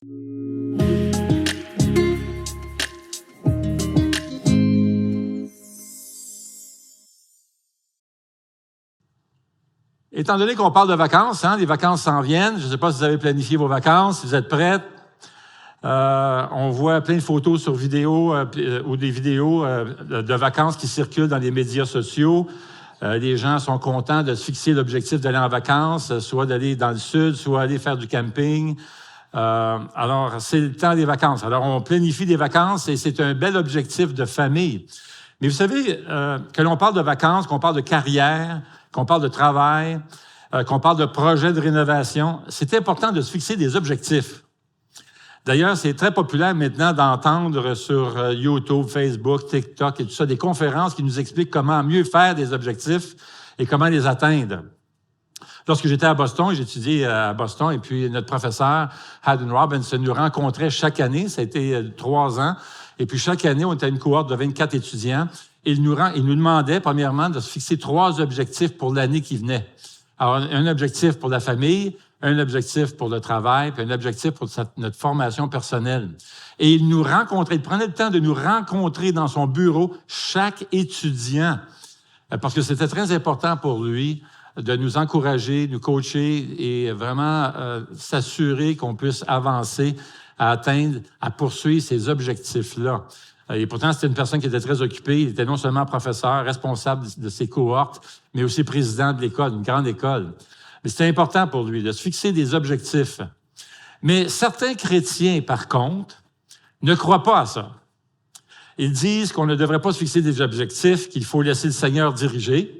Étant donné qu'on parle de vacances, les vacances s'en viennent. Je ne sais pas si vous avez planifié vos vacances, si vous êtes prêts. On voit plein de photos sur vidéo ou des vidéos de vacances qui circulent dans les médias sociaux. Les gens sont contents de se fixer l'objectif d'aller en vacances, soit d'aller dans le sud, soit aller faire du camping. Alors, c'est le temps des vacances. Alors, on planifie des vacances et c'est un bel objectif de famille. Mais vous savez, que l'on parle de vacances, qu'on parle de carrière, qu'on parle de travail, qu'on parle de projet de rénovation, c'est important de se fixer des objectifs. D'ailleurs, c'est très populaire maintenant d'entendre sur YouTube, Facebook, TikTok et tout ça, des conférences qui nous expliquent comment mieux faire des objectifs et comment les atteindre. Lorsque j'étais à Boston, j'étudiais à Boston, et puis notre professeur, Haddon Robinson, nous rencontrait chaque année, ça a été 3 ans, et puis chaque année, on était une cohorte de 24 étudiants, et il nous demandait, premièrement, de se fixer 3 objectifs pour l'année qui venait. Alors, un objectif pour la famille, un objectif pour le travail, puis un objectif pour notre formation personnelle. Et il nous rencontrait, il prenait le temps de nous rencontrer dans son bureau, chaque étudiant, parce que c'était très important pour lui de nous encourager, nous coacher et vraiment s'assurer qu'on puisse avancer à atteindre, à poursuivre ces objectifs-là. Et pourtant, c'était une personne qui était très occupée. Il était non seulement professeur, responsable de ses cohortes, mais aussi président de l'école, une grande école. Mais c'était important pour lui de se fixer des objectifs. Mais certains chrétiens, par contre, ne croient pas à ça. Ils disent qu'on ne devrait pas se fixer des objectifs, qu'il faut laisser le Seigneur diriger.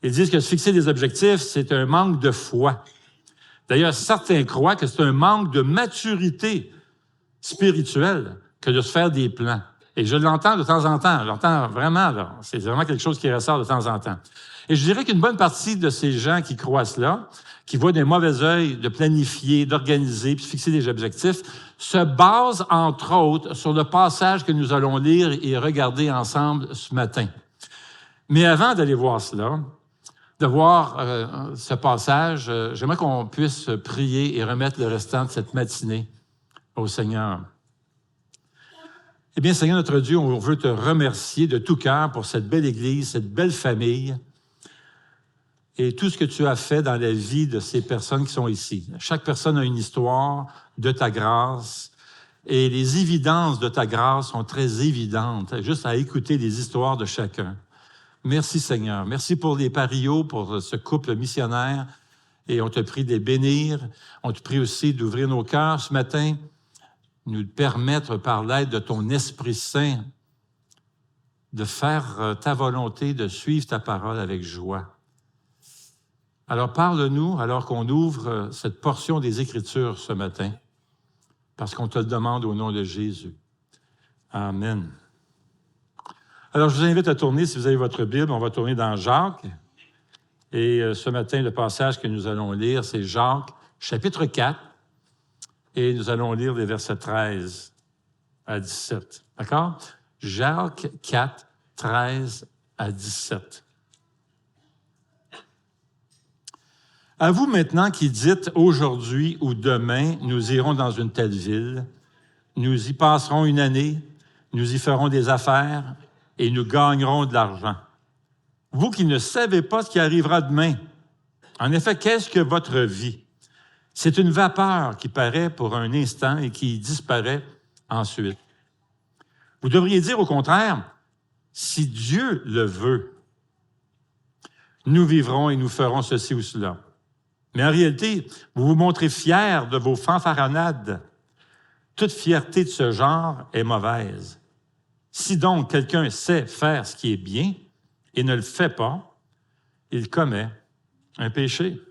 Ils disent que se fixer des objectifs, c'est un manque de foi. D'ailleurs, certains croient que c'est un manque de maturité spirituelle que de se faire des plans. Et je l'entends de temps en temps. Je l'entends vraiment, là. C'est vraiment quelque chose qui ressort de temps en temps. Et je dirais qu'une bonne partie de ces gens qui croient cela, qui voient d'un mauvais œil de planifier, d'organiser, puis de fixer des objectifs, se basent, entre autres, sur le passage que nous allons lire et regarder ensemble ce matin. Mais avant d'aller voir cela, de voir ce passage, j'aimerais qu'on puisse prier et remettre le restant de cette matinée au Seigneur. Eh bien, Seigneur notre Dieu, on veut te remercier de tout cœur pour cette belle Église, cette belle famille et tout ce que tu as fait dans la vie de ces personnes qui sont ici. Chaque personne a une histoire de ta grâce et les évidences de ta grâce sont très évidentes, juste à écouter les histoires de chacun. Merci Seigneur. Merci pour les Parillots, pour ce couple missionnaire et on te prie de les bénir. On te prie aussi d'ouvrir nos cœurs ce matin, nous permettre par l'aide de ton Esprit Saint de faire ta volonté, de suivre ta parole avec joie. Alors parle-nous alors qu'on ouvre cette portion des Écritures ce matin, parce qu'on te le demande au nom de Jésus. Amen. Alors je vous invite à tourner, si vous avez votre Bible, on va tourner dans Jacques. Et ce matin, le passage que nous allons lire, c'est Jacques, chapitre 4. Et nous allons lire les versets 13 à 17. D'accord? Jacques 4, 13 à 17. À vous maintenant qui dites aujourd'hui ou demain, nous irons dans une telle ville, nous y passerons une année, nous y ferons des affaires et nous gagnerons de l'argent. Vous qui ne savez pas ce qui arrivera demain. En effet, qu'est-ce que votre vie? C'est une vapeur qui paraît pour un instant et qui disparaît ensuite. Vous devriez dire au contraire, si Dieu le veut, nous vivrons et nous ferons ceci ou cela. Mais en réalité, vous vous montrez fiers de vos fanfaronnades. Toute fierté de ce genre est mauvaise. Si donc quelqu'un sait faire ce qui est bien et ne le fait pas, il commet un péché.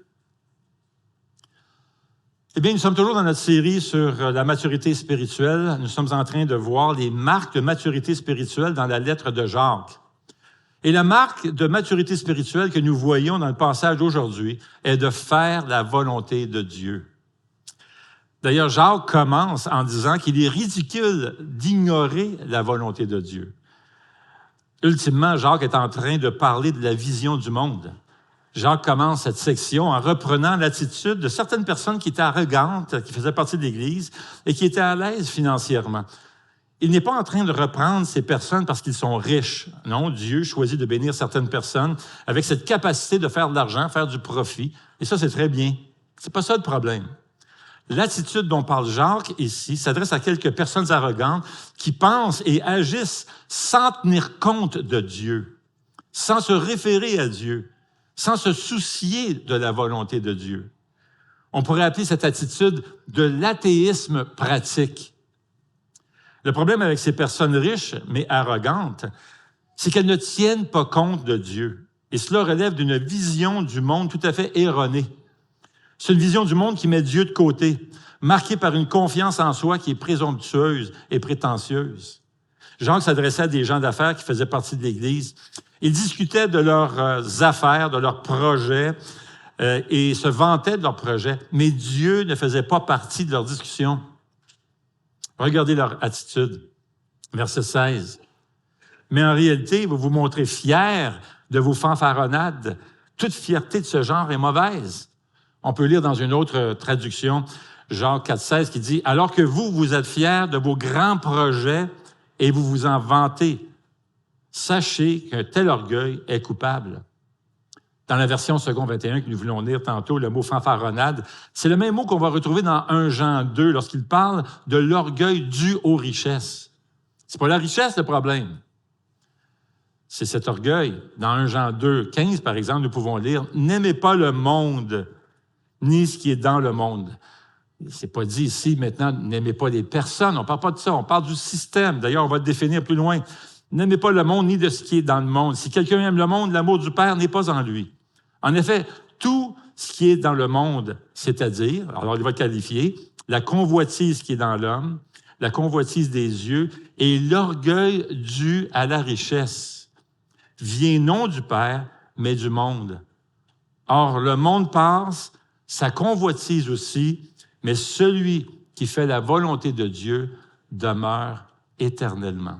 Eh bien, nous sommes toujours dans notre série sur la maturité spirituelle. Nous sommes en train de voir les marques de maturité spirituelle dans la lettre de Jacques. Et la marque de maturité spirituelle que nous voyons dans le passage d'aujourd'hui est de faire la volonté de Dieu. D'ailleurs, Jacques commence en disant qu'il est ridicule d'ignorer la volonté de Dieu. Ultimement, Jacques est en train de parler de la vision du monde. Jacques commence cette section en reprenant l'attitude de certaines personnes qui étaient arrogantes, qui faisaient partie de l'Église et qui étaient à l'aise financièrement. Il n'est pas en train de reprendre ces personnes parce qu'ils sont riches. Non, Dieu choisit de bénir certaines personnes avec cette capacité de faire de l'argent, faire du profit. Et ça, c'est très bien. C'est pas ça le problème. L'attitude dont parle Jacques ici s'adresse à quelques personnes arrogantes qui pensent et agissent sans tenir compte de Dieu, sans se référer à Dieu, sans se soucier de la volonté de Dieu. On pourrait appeler cette attitude de l'athéisme pratique. Le problème avec ces personnes riches, mais arrogantes, c'est qu'elles ne tiennent pas compte de Dieu. Et cela relève d'une vision du monde tout à fait erronée. C'est une vision du monde qui met Dieu de côté, marquée par une confiance en soi qui est présomptueuse et prétentieuse. Jacques s'adressait à des gens d'affaires qui faisaient partie de l'Église. Ils discutaient de leurs affaires, de leurs projets, et se vantaient de leurs projets, mais Dieu ne faisait pas partie de leurs discussions. Regardez leur attitude. Verset 16. Mais en réalité, vous vous montrez fiers de vos fanfaronnades. Toute fierté de ce genre est mauvaise. On peut lire dans une autre traduction, Jacques 4,16, qui dit « Alors que vous, vous êtes fiers de vos grands projets et vous vous en vantez, sachez qu'un tel orgueil est coupable. » Dans la version second 21 que nous voulons lire tantôt, le mot « fanfaronnade », c'est le même mot qu'on va retrouver dans 1 Jean 2 lorsqu'il parle de l'orgueil dû aux richesses. C'est pas la richesse le problème. C'est cet orgueil. Dans 1 Jean 2, 15, par exemple, nous pouvons lire « N'aimez pas le monde, ni ce qui est dans le monde. » C'est pas dit ici, maintenant, n'aimez pas les personnes. On parle pas de ça, on parle du système. D'ailleurs, on va le définir plus loin. N'aimez pas le monde, ni de ce qui est dans le monde. Si quelqu'un aime le monde, l'amour du Père n'est pas en lui. En effet, tout ce qui est dans le monde, c'est-à-dire, alors il va qualifier, la convoitise qui est dans l'homme, la convoitise des yeux et l'orgueil dû à la richesse, vient non du Père, mais du monde. Or, le monde passe, sa convoitise aussi, mais celui qui fait la volonté de Dieu demeure éternellement.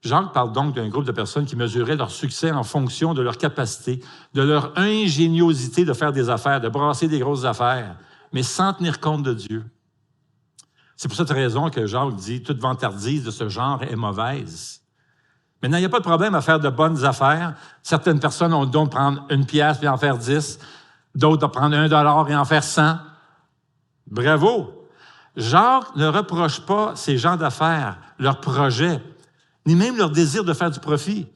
Jacques parle donc d'un groupe de personnes qui mesuraient leur succès en fonction de leur capacité, de leur ingéniosité de faire des affaires, de brasser des grosses affaires, mais sans tenir compte de Dieu. C'est pour cette raison que Jacques dit « Toute vantardise de ce genre est mauvaise ». Maintenant, il n'y a pas de problème à faire de bonnes affaires. Certaines personnes ont le don de prendre 1 pièce et en faire 10, d'autres de prendre $1 et en faire 100. Bravo! Jacques ne reproche pas ces gens d'affaires, leurs projets, ni même leur désir de faire du profit.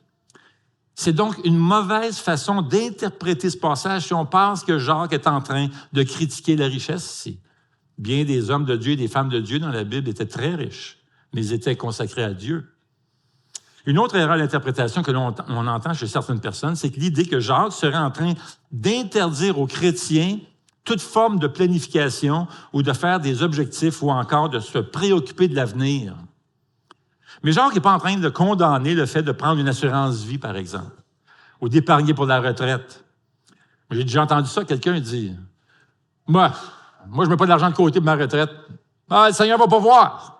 C'est donc une mauvaise façon d'interpréter ce passage si on pense que Jacques est en train de critiquer la richesse ici. Bien des hommes de Dieu et des femmes de Dieu dans la Bible étaient très riches, mais ils étaient consacrés à Dieu. Une autre erreur d'interprétation que l'on entend chez certaines personnes, c'est que l'idée que Jacques serait en train d'interdire aux chrétiens toute forme de planification ou de faire des objectifs ou encore de se préoccuper de l'avenir. Mais Jacques n'est pas en train de condamner le fait de prendre une assurance vie, par exemple, ou d'épargner pour la retraite. J'ai déjà entendu ça, quelqu'un dit « Moi, je ne mets pas de l'argent de côté pour ma retraite. Ah, le Seigneur va pas voir. »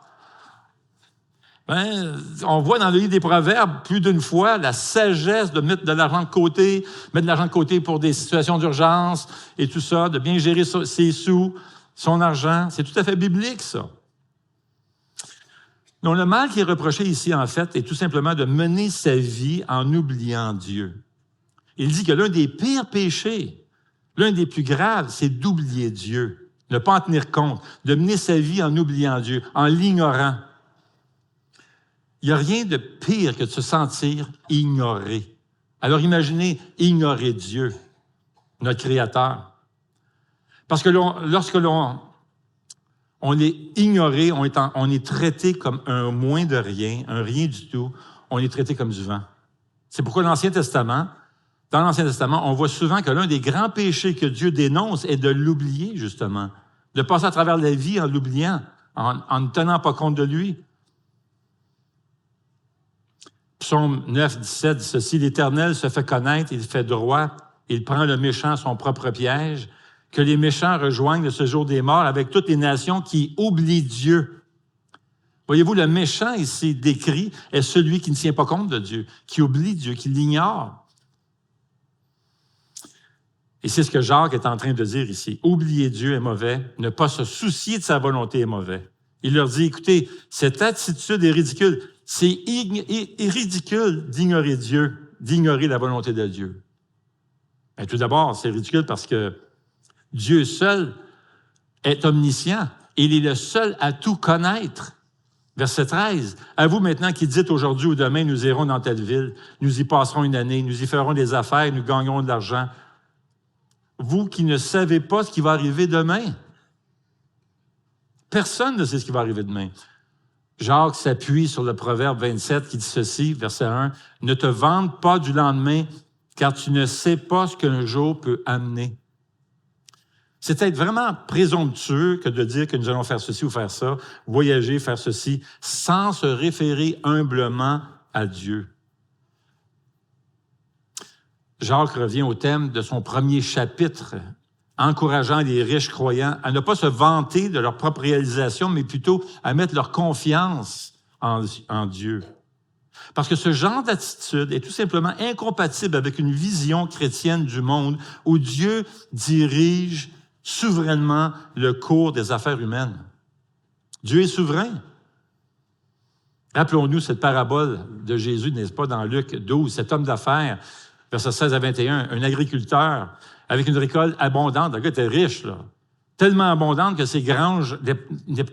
On voit dans le livre des Proverbes plus d'une fois la sagesse de mettre de l'argent de côté, mettre de l'argent de côté pour des situations d'urgence et tout ça, de bien gérer ses sous, son argent. C'est tout à fait biblique, ça. Donc, le mal qui est reproché ici, en fait, est tout simplement de mener sa vie en oubliant Dieu. Il dit que l'un des pires péchés, l'un des plus graves, c'est d'oublier Dieu, ne pas en tenir compte, de mener sa vie en oubliant Dieu, en l'ignorant. Il n'y a rien de pire que de se sentir ignoré. Alors imaginez ignorer Dieu, notre Créateur. Parce que lorsque l'on est ignoré, on est traité comme un moins de rien, un rien du tout. On est traité comme du vent. C'est pourquoi dans l'Ancien Testament, on voit souvent que l'un des grands péchés que Dieu dénonce est de l'oublier, justement, de passer à travers la vie en l'oubliant, en ne tenant pas compte de lui. Psaume 9, 17 dit ceci, « L'Éternel se fait connaître, il fait droit, il prend le méchant à son propre piège, que les méchants rejoignent le séjour des morts avec toutes les nations qui oublient Dieu. » Voyez-vous, le méchant ici décrit est celui qui ne tient pas compte de Dieu, qui oublie Dieu, qui l'ignore. Et c'est ce que Jacques est en train de dire ici. Oublier Dieu est mauvais, ne pas se soucier de sa volonté est mauvais. Il leur dit, écoutez, cette attitude est ridicule. C'est ridicule d'ignorer Dieu, d'ignorer la volonté de Dieu. Et tout d'abord, c'est ridicule parce que Dieu seul est omniscient. Il est le seul à tout connaître. Verset 13. À vous maintenant qui dites aujourd'hui ou demain, nous irons dans telle ville, nous y passerons une année, nous y ferons des affaires, nous gagnerons de l'argent. Vous qui ne savez pas ce qui va arriver demain. Personne ne sait ce qui va arriver demain. Jacques s'appuie sur le proverbe 27 qui dit ceci, verset 1. Ne te vante pas du lendemain, car tu ne sais pas ce qu'un jour peut amener. C'est être vraiment présomptueux que de dire que nous allons faire ceci ou faire ça, voyager, faire ceci, sans se référer humblement à Dieu. Jacques revient au thème de son premier chapitre, encourageant les riches croyants à ne pas se vanter de leur propre réalisation, mais plutôt à mettre leur confiance en Dieu. Parce que ce genre d'attitude est tout simplement incompatible avec une vision chrétienne du monde où Dieu dirige souverainement le cours des affaires humaines. Dieu est souverain. Rappelons-nous cette parabole de Jésus, n'est-ce pas, dans Luc 12, cet homme d'affaires, versets 16 à 21, un agriculteur avec une récolte abondante. Le gars était riche, là. Tellement abondante que ses granges,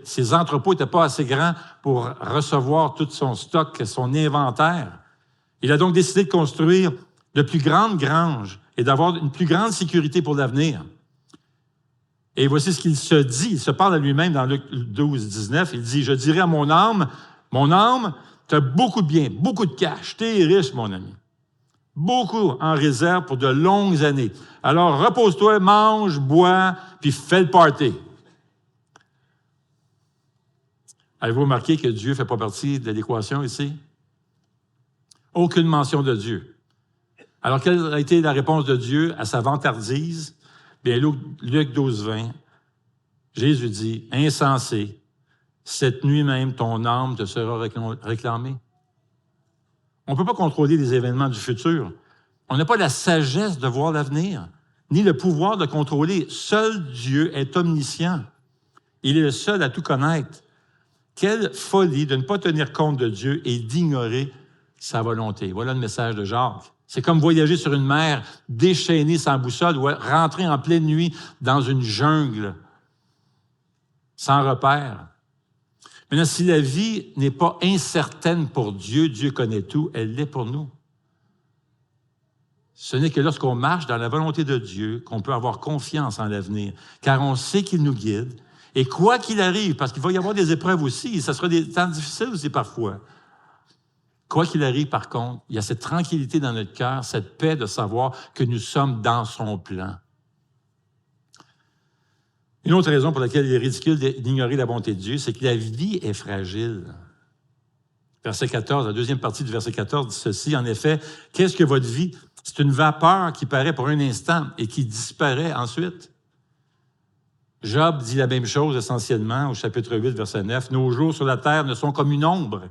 ses entrepôts n'étaient pas assez grands pour recevoir tout son stock, son inventaire. Il a donc décidé de construire de plus grandes granges et d'avoir une plus grande sécurité pour l'avenir. Et voici ce qu'il se dit. Il se parle à lui-même dans Luc 12, 19. Il dit, « Je dirai à mon âme, tu as beaucoup de biens, beaucoup de cash. Tu es riche, mon ami. Beaucoup en réserve pour de longues années. Alors, repose-toi, mange, bois, puis fais le party. » Avez-vous remarqué que Dieu ne fait pas partie de l'équation ici? Aucune mention de Dieu. Alors, quelle a été la réponse de Dieu à sa vantardise? Bien, Luc 12, 20, Jésus dit, « Insensé, cette nuit même, ton âme te sera réclamée. » On ne peut pas contrôler les événements du futur. On n'a pas la sagesse de voir l'avenir, ni le pouvoir de contrôler. Seul Dieu est omniscient. Il est le seul à tout connaître. Quelle folie de ne pas tenir compte de Dieu et d'ignorer sa volonté. Voilà le message de Jacques. C'est comme voyager sur une mer déchaînée sans boussole ou rentrer en pleine nuit dans une jungle sans repère. Maintenant, si la vie n'est pas incertaine pour Dieu, Dieu connaît tout, elle l'est pour nous. Ce n'est que lorsqu'on marche dans la volonté de Dieu qu'on peut avoir confiance en l'avenir, car on sait qu'il nous guide. Et quoi qu'il arrive, parce qu'il va y avoir des épreuves aussi, et ça sera des temps difficiles aussi parfois. Quoi qu'il arrive, par contre, il y a cette tranquillité dans notre cœur, cette paix de savoir que nous sommes dans son plan. Une autre raison pour laquelle il est ridicule d'ignorer la bonté de Dieu, c'est que la vie est fragile. Verset 14, la deuxième partie du verset 14 dit ceci, en effet, qu'est-ce que votre vie? C'est une vapeur qui paraît pour un instant et qui disparaît ensuite. Job dit la même chose essentiellement au chapitre 8, verset 9. Nos jours sur la terre ne sont comme une ombre.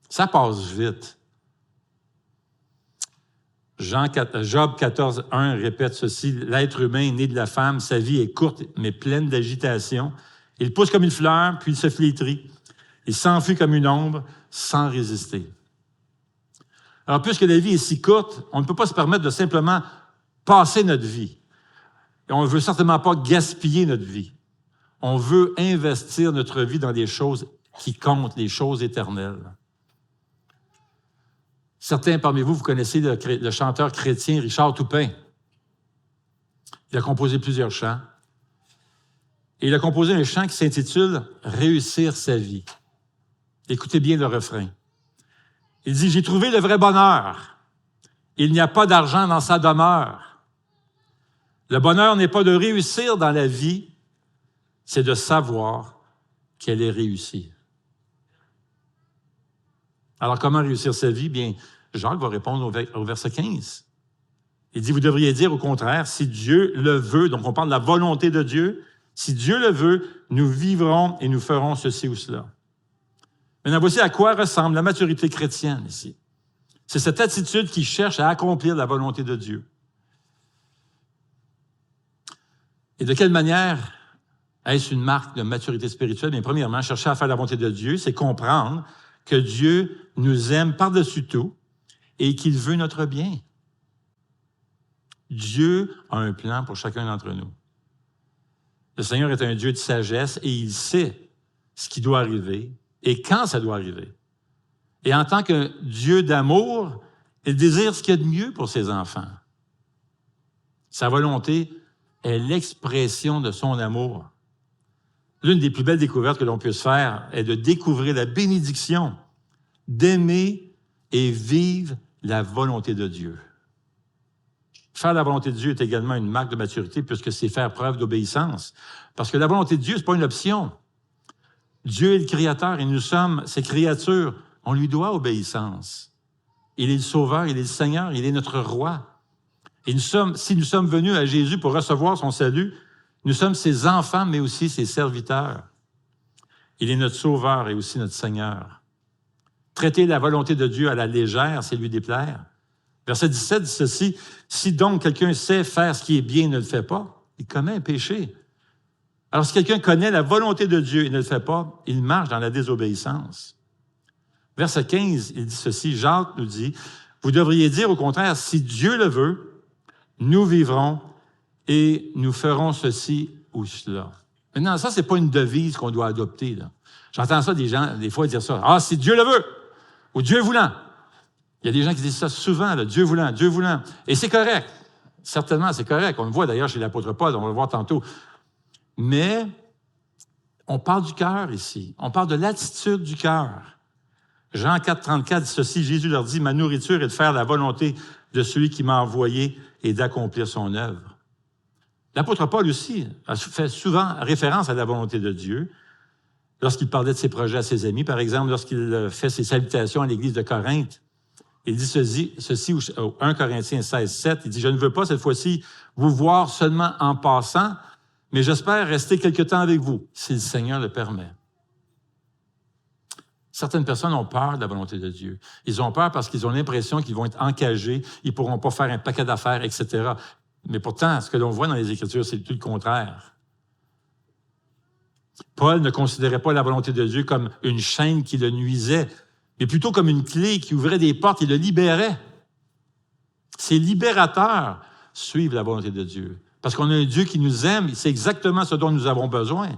Ça passe vite. Job 14, 1 répète ceci. L'être humain né de la femme, sa vie est courte mais pleine d'agitation. Il pousse comme une fleur, puis il se flétrit. Il s'enfuit comme une ombre sans résister. Alors, puisque la vie est si courte, on ne peut pas se permettre de simplement passer notre vie. Et on ne veut certainement pas gaspiller notre vie. On veut investir notre vie dans des choses qui comptent, les choses éternelles. Certains parmi vous connaissez le chanteur chrétien Richard Toupin. Il a composé plusieurs chants. Et il a composé un chant qui s'intitule « Réussir sa vie ». Écoutez bien le refrain. Il dit « J'ai trouvé le vrai bonheur. Il n'y a pas d'argent dans sa demeure. Le bonheur n'est pas de réussir dans la vie, c'est de savoir qu'elle est réussie. » Alors, comment réussir sa vie? Bien, Jacques va répondre au verset 15. Il dit, vous devriez dire au contraire, si Dieu le veut, donc on parle de la volonté de Dieu, si Dieu le veut, nous vivrons et nous ferons ceci ou cela. Maintenant, voici à quoi ressemble la maturité chrétienne ici. C'est cette attitude qui cherche à accomplir la volonté de Dieu. Et de quelle manière est-ce une marque de maturité spirituelle? Bien, premièrement, chercher à faire la volonté de Dieu, c'est comprendre que Dieu nous aime par-dessus tout et qu'il veut notre bien. Dieu a un plan pour chacun d'entre nous. Le Seigneur est un Dieu de sagesse et il sait ce qui doit arriver et quand ça doit arriver. Et en tant que Dieu d'amour, il désire ce qu'il y a de mieux pour ses enfants. Sa volonté est l'expression de son amour. L'une des plus belles découvertes que l'on puisse faire est de découvrir la bénédiction d'aimer et vivre la volonté de Dieu. Faire la volonté de Dieu est également une marque de maturité puisque c'est faire preuve d'obéissance. Parce que la volonté de Dieu, ce n'est pas une option. Dieu est le Créateur et nous sommes ses créatures. On lui doit obéissance. Il est le Sauveur, il est le Seigneur, il est notre Roi. Et si nous sommes venus à Jésus pour recevoir son salut, nous sommes ses enfants, mais aussi ses serviteurs. Il est notre Sauveur et aussi notre Seigneur. Traiter la volonté de Dieu à la légère, c'est lui déplaire. Verset 17 dit ceci, « Si donc quelqu'un sait faire ce qui est bien et ne le fait pas, il commet un péché. Alors si quelqu'un connaît la volonté de Dieu et ne le fait pas, il marche dans la désobéissance. » Verset 15, il dit ceci, Jacques nous dit, « Vous devriez dire au contraire, si Dieu le veut, nous vivrons et nous ferons ceci ou cela. » Maintenant, ça, c'est pas une devise qu'on doit adopter, là. J'entends ça des gens, des fois, dire ça, « Ah, si Dieu le veut, ou Dieu voulant. » Il y a des gens qui disent ça souvent, là, Dieu voulant, Dieu voulant. Et c'est correct. Certainement, c'est correct. On le voit d'ailleurs chez l'apôtre Paul, on va le voir tantôt. Mais on parle du cœur ici. On parle de l'attitude du cœur. Jean 4, 34 dit ceci, Jésus leur dit, « Ma nourriture est de faire la volonté de celui qui m'a envoyé et d'accomplir son œuvre. » L'apôtre Paul aussi a fait souvent référence à la volonté de Dieu lorsqu'il parlait de ses projets à ses amis. Par exemple, lorsqu'il fait ses salutations à l'église de Corinthe, il dit ceci au 1 Corinthiens 16, 7, il dit « Je ne veux pas cette fois-ci vous voir seulement en passant, mais j'espère rester quelque temps avec vous, si le Seigneur le permet. » Certaines personnes ont peur de la volonté de Dieu. Ils ont peur parce qu'ils ont l'impression qu'ils vont être encagés, ils ne pourront pas faire un paquet d'affaires, etc. Mais pourtant, ce que l'on voit dans les Écritures, c'est tout le contraire. Paul ne considérait pas la volonté de Dieu comme une chaîne qui le nuisait, mais plutôt comme une clé qui ouvrait des portes et le libérait. Ces libérateurs suivent la volonté de Dieu. Parce qu'on a un Dieu qui nous aime, c'est exactement ce dont nous avons besoin.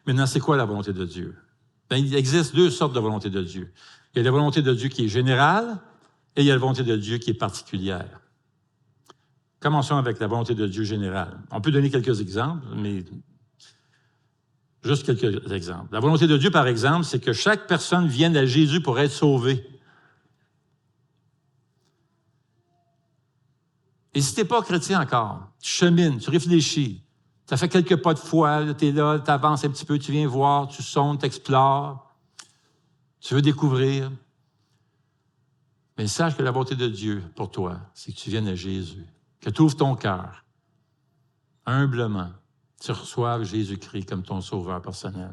Maintenant, c'est quoi la volonté de Dieu? Bien, il existe deux sortes de volonté de Dieu. Il y a la volonté de Dieu qui est générale et il y a la volonté de Dieu qui est particulière. Commençons avec la volonté de Dieu générale. On peut donner quelques exemples, mais juste quelques exemples. La volonté de Dieu, par exemple, c'est que chaque personne vienne à Jésus pour être sauvée. Et si tu n'es pas chrétien encore, tu chemines, tu réfléchis, tu as fait quelques pas de foi, tu es là, tu avances un petit peu, tu viens voir, tu sondes, tu explores, tu veux découvrir. Mais sache que la volonté de Dieu pour toi, c'est que tu viennes à Jésus, que tu ouvres ton cœur, humblement, tu reçoives Jésus-Christ comme ton sauveur personnel.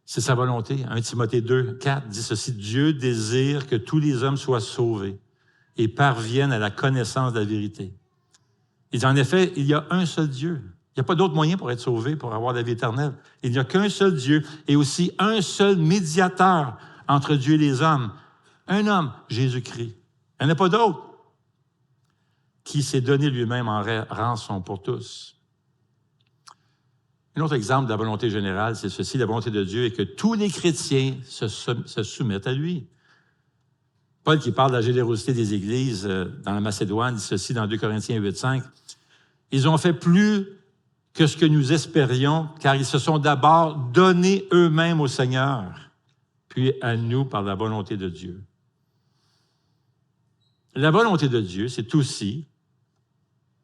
C'est sa volonté. 1 Timothée 2, 4 dit ceci, « Dieu désire que tous les hommes soient sauvés et parviennent à la connaissance de la vérité. » Il dit, en effet, il y a un seul Dieu. Il n'y a pas d'autre moyen pour être sauvé, pour avoir la vie éternelle. Il n'y a qu'un seul Dieu et aussi un seul médiateur entre Dieu et les hommes. Un homme, Jésus-Christ. Il n'y en a pas d'autre qui s'est donné lui-même en rançon pour tous. Un autre exemple de la volonté générale, c'est ceci, la volonté de Dieu est que tous les chrétiens se soumettent à lui. Paul, qui parle de la générosité des églises dans la Macédoine, dit ceci dans 2 Corinthiens 8, 5. « Ils ont fait plus que ce que nous espérions, car ils se sont d'abord donnés eux-mêmes au Seigneur, puis à nous par la volonté de Dieu. » La volonté de Dieu, c'est aussi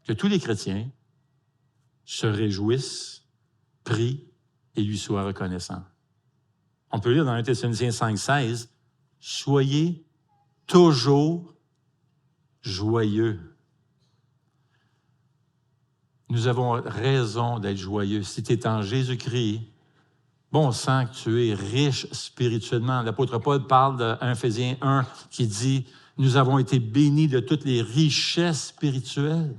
que tous les chrétiens se réjouissent, prient et lui soient reconnaissants. On peut lire dans 1 Thessaloniciens 5, 16, « Soyez toujours joyeux. » Nous avons raison d'être joyeux. Si tu es en Jésus-Christ, bon sang que tu es riche spirituellement. L'apôtre Paul parle de 1 Éphésiens 1 qui dit « Nous avons été bénis de toutes les richesses spirituelles. »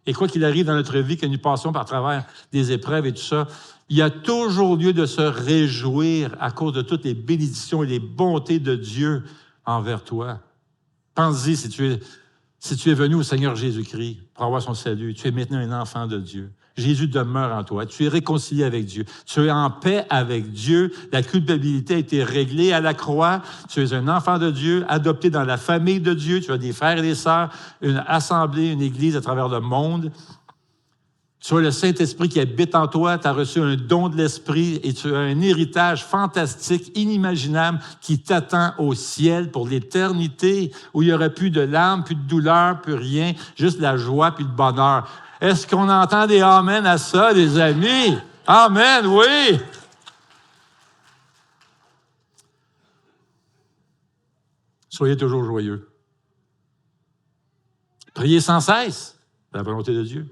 Et quoi qu'il arrive dans notre vie, que nous passons par travers des épreuves et tout ça, il y a toujours lieu de se réjouir à cause de toutes les bénédictions et les bontés de Dieu envers toi. Pense-y si tu es venu au Seigneur Jésus-Christ pour avoir son salut. Tu es maintenant un enfant de Dieu. Jésus demeure en toi. Tu es réconcilié avec Dieu. Tu es en paix avec Dieu. La culpabilité a été réglée à la croix. Tu es un enfant de Dieu, adopté dans la famille de Dieu. Tu as des frères et des sœurs, une assemblée, une église à travers le monde. Tu as le Saint-Esprit qui habite en toi. Tu as reçu un don de l'Esprit et tu as un héritage fantastique, inimaginable, qui t'attend au ciel pour l'éternité, où il n'y aura plus de larmes, plus de douleur, plus rien, juste la joie puis le bonheur. Est-ce qu'on entend des amen à ça, les amis? Amen, oui! Soyez toujours joyeux. Priez sans cesse, la volonté de Dieu.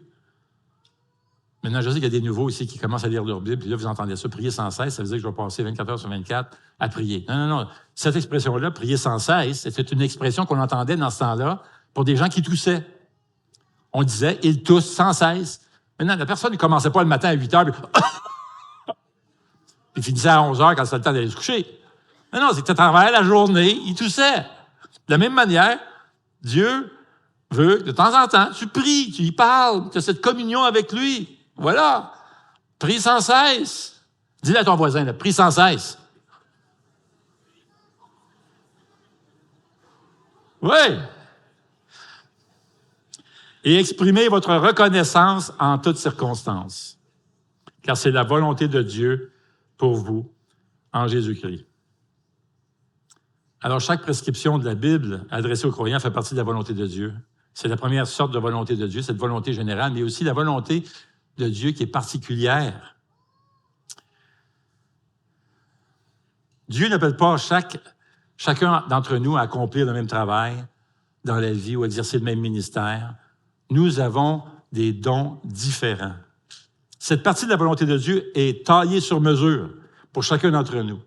Maintenant, je sais qu'il y a des nouveaux ici qui commencent à lire leur Bible, puis là, vous entendez ça, prier sans cesse, ça veut dire que je vais passer 24 heures sur 24 à prier. Non. Cette expression-là, prier sans cesse, c'était une expression qu'on entendait dans ce temps-là pour des gens qui toussaient. On disait, ils toussent sans cesse. Maintenant, la personne ne commençait pas le matin à 8 heures, puis finissait à 11 heures quand c'était le temps d'aller se coucher. Non, c'était à travers la journée, il toussait. De la même manière, Dieu veut que de temps en temps, tu pries, tu y parles, tu as cette communion avec lui. Voilà. Prie sans cesse. Dis-le à ton voisin, là, prie sans cesse. Oui. Et exprimez votre reconnaissance en toutes circonstances, car c'est la volonté de Dieu pour vous en Jésus-Christ. Alors, chaque prescription de la Bible adressée aux croyants fait partie de la volonté de Dieu. C'est la première sorte de volonté de Dieu, cette volonté générale, mais aussi la volonté de Dieu qui est particulière. Dieu n'appelle pas chacun d'entre nous à accomplir le même travail dans la vie ou exercer le même ministère. Nous avons des dons différents. Cette partie de la volonté de Dieu est taillée sur mesure pour chacun d'entre nous.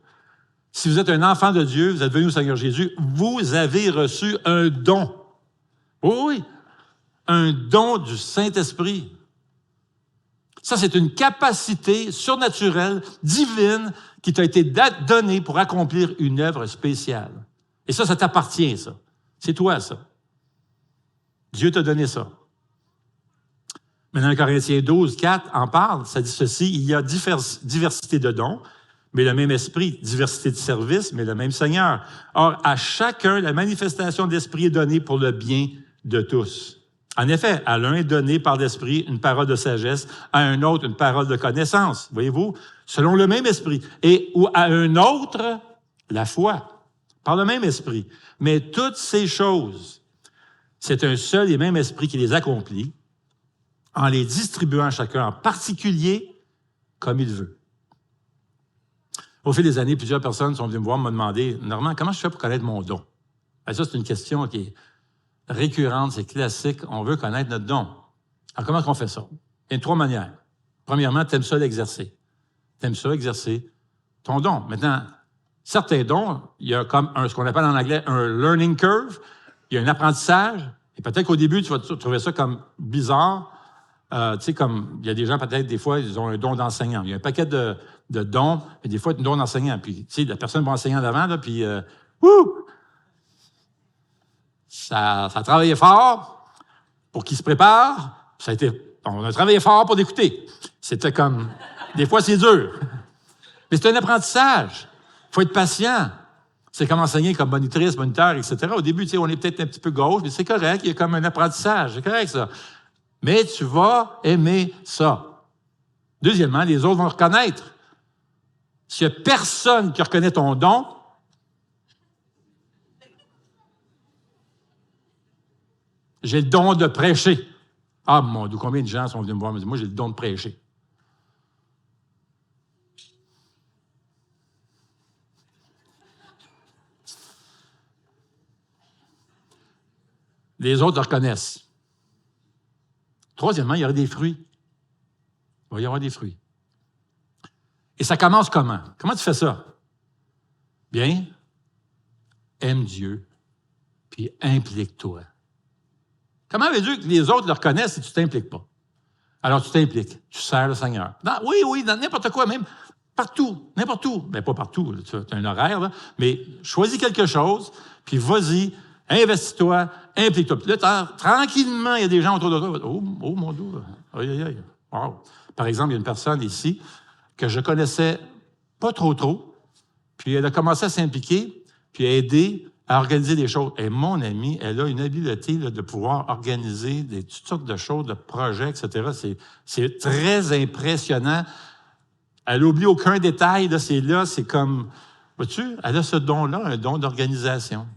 Si vous êtes un enfant de Dieu, vous êtes venu au Seigneur Jésus, vous avez reçu un don. Oui, un don du Saint-Esprit. Ça, c'est une capacité surnaturelle, divine, qui t'a été donnée pour accomplir une œuvre spéciale. Et ça t'appartient, ça. C'est toi, ça. Dieu t'a donné ça. Maintenant, Corinthiens 12, 4 en parle. Ça dit ceci, il y a diversité de dons, mais le même esprit, diversité de services, mais le même Seigneur. Or, à chacun, la manifestation de l'Esprit est donnée pour le bien de tous. En effet, à l'un est donné par l'Esprit une parole de sagesse, à un autre une parole de connaissance, voyez-vous, selon le même Esprit, et ou à un autre, la foi, par le même Esprit. Mais toutes ces choses, c'est un seul et même Esprit qui les accomplit, en les distribuant à chacun en particulier comme il veut. Au fil des années, plusieurs personnes sont venues me voir, me demander, Normand, comment je fais pour connaître mon don? Ben, ça, c'est une question qui est récurrente, c'est classique. On veut connaître notre don. Alors, comment on fait ça? Il y a 3 manières. Premièrement, tu aimes ça l'exercer. Tu aimes ça exercer ton don. Maintenant, certains dons, il y a comme ce qu'on appelle en anglais un learning curve. Il y a un apprentissage. Et peut-être qu'au début, tu vas trouver ça comme bizarre. Tu sais, comme il y a des gens, peut-être, des fois, ils ont un don d'enseignant. Il y a un paquet de dons, mais des fois, un don d'enseignant. Puis, tu sais, la personne va enseigner en avant, là, puis, ça a travaillé fort pour qu'il se prépare. On a travaillé fort pour l'écouter. C'était comme, des fois, c'est dur. Mais c'est un apprentissage. Il faut être patient. C'est comme enseigner comme monitrice, moniteur, etc. Au début, tu sais, on est peut-être un petit peu gauche, mais c'est correct. Il y a comme un apprentissage. C'est correct, ça. Mais tu vas aimer ça. Deuxièmement, les autres vont le reconnaître. S'il n'y a personne qui reconnaît ton don, j'ai le don de prêcher. Ah, mon Dieu, combien de gens sont venus me voir et me disent, moi, j'ai le don de prêcher. Les autres le reconnaissent. Troisièmement, il y aura des fruits. Il va y avoir des fruits. Et ça commence comment? Comment tu fais ça? Bien, aime Dieu, puis implique-toi. Comment veux-tu que les autres le reconnaissent si tu ne t'impliques pas? Alors, tu t'impliques. Tu sers le Seigneur. Oui, dans n'importe quoi, même partout, n'importe où. Bien, pas partout, tu as un horaire, là, mais choisis quelque chose, puis vas-y, investis-toi, implique-toi. Puis là, tranquillement, il y a des gens autour de toi. Oh mon Dieu, aïe, aïe, aïe. Wow. Par exemple, il y a une personne ici que je connaissais pas trop, puis elle a commencé à s'impliquer, puis à aider à organiser des choses. Et mon amie, elle a une habileté là, de pouvoir organiser toutes sortes de choses, de projets, etc. C'est très impressionnant. Elle n'oublie aucun détail. Là, c'est comme... Vois-tu, elle a ce don-là, un don d'organisation.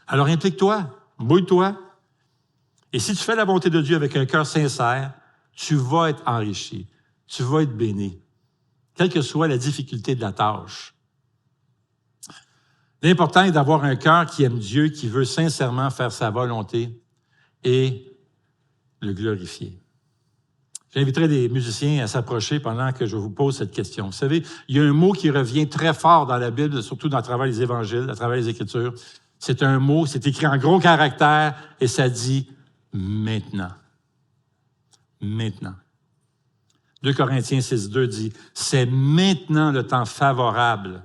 Alors, implique-toi, mouille-toi. Et si tu fais la volonté de Dieu avec un cœur sincère, tu vas être enrichi. Tu vas être béni. Quelle que soit la difficulté de la tâche. L'important est d'avoir un cœur qui aime Dieu, qui veut sincèrement faire sa volonté et le glorifier. J'inviterai des musiciens à s'approcher pendant que je vous pose cette question. Vous savez, il y a un mot qui revient très fort dans la Bible, surtout à travers les évangiles, à travers les Écritures. C'est un mot, c'est écrit en gros caractères et ça dit « maintenant ». Maintenant. 2 Corinthiens 6,2 dit « C'est maintenant le temps favorable.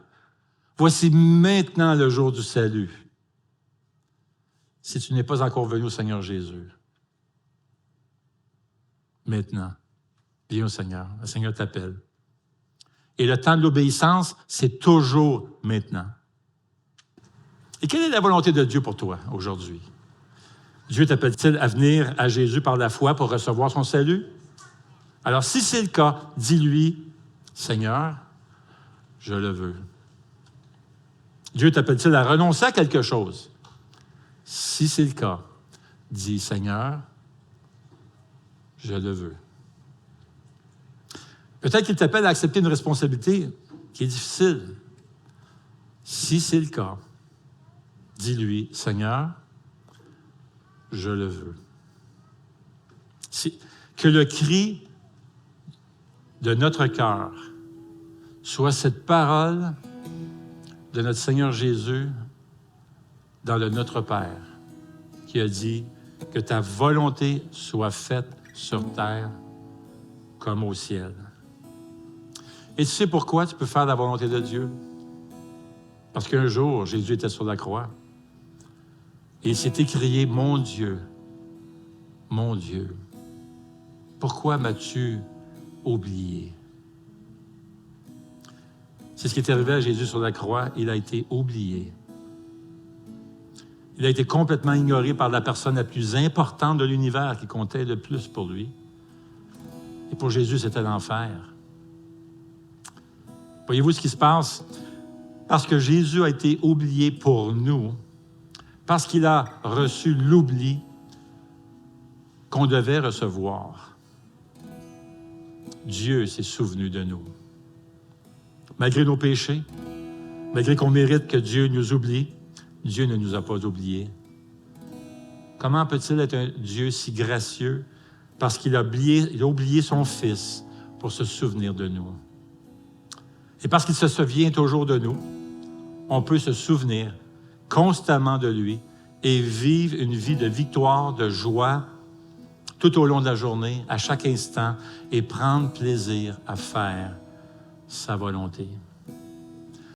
Voici maintenant le jour du salut. » Si tu n'es pas encore venu au Seigneur Jésus, maintenant, viens au Seigneur. Le Seigneur t'appelle. Et le temps de l'obéissance, c'est toujours maintenant. Et quelle est la volonté de Dieu pour toi aujourd'hui? Dieu t'appelle-t-il à venir à Jésus par la foi pour recevoir son salut? Alors, si c'est le cas, dis-lui, Seigneur, je le veux. Dieu t'appelle-t-il à renoncer à quelque chose? Si c'est le cas, dis, Seigneur, je le veux. Peut-être qu'il t'appelle à accepter une responsabilité qui est difficile. Si c'est le cas, dis-lui, Seigneur, je le veux. Que le cri de notre cœur soit cette parole de notre Seigneur Jésus dans le Notre Père, qui a dit que ta volonté soit faite sur terre comme au ciel. Et tu sais pourquoi tu peux faire la volonté de Dieu? Parce qu'un jour, Jésus était sur la croix et il s'est écrié « Mon Dieu, pourquoi m'as-tu oublié? » C'est ce qui est arrivé à Jésus sur la croix. Il a été oublié. Il a été complètement ignoré par la personne la plus importante de l'univers qui comptait le plus pour lui. Et pour Jésus, c'était l'enfer. Voyez-vous ce qui se passe? Parce que Jésus a été oublié pour nous, parce qu'il a reçu l'oubli qu'on devait recevoir. Dieu s'est souvenu de nous. Malgré nos péchés, malgré qu'on mérite que Dieu nous oublie, Dieu ne nous a pas oubliés. Comment peut-il être un Dieu si gracieux? Parce qu'il a oublié son Fils pour se souvenir de nous. Et parce qu'il se souvient toujours de nous, on peut se souvenir constamment de lui et vivre une vie de victoire, de joie, tout au long de la journée, à chaque instant, et prendre plaisir à faire sa volonté.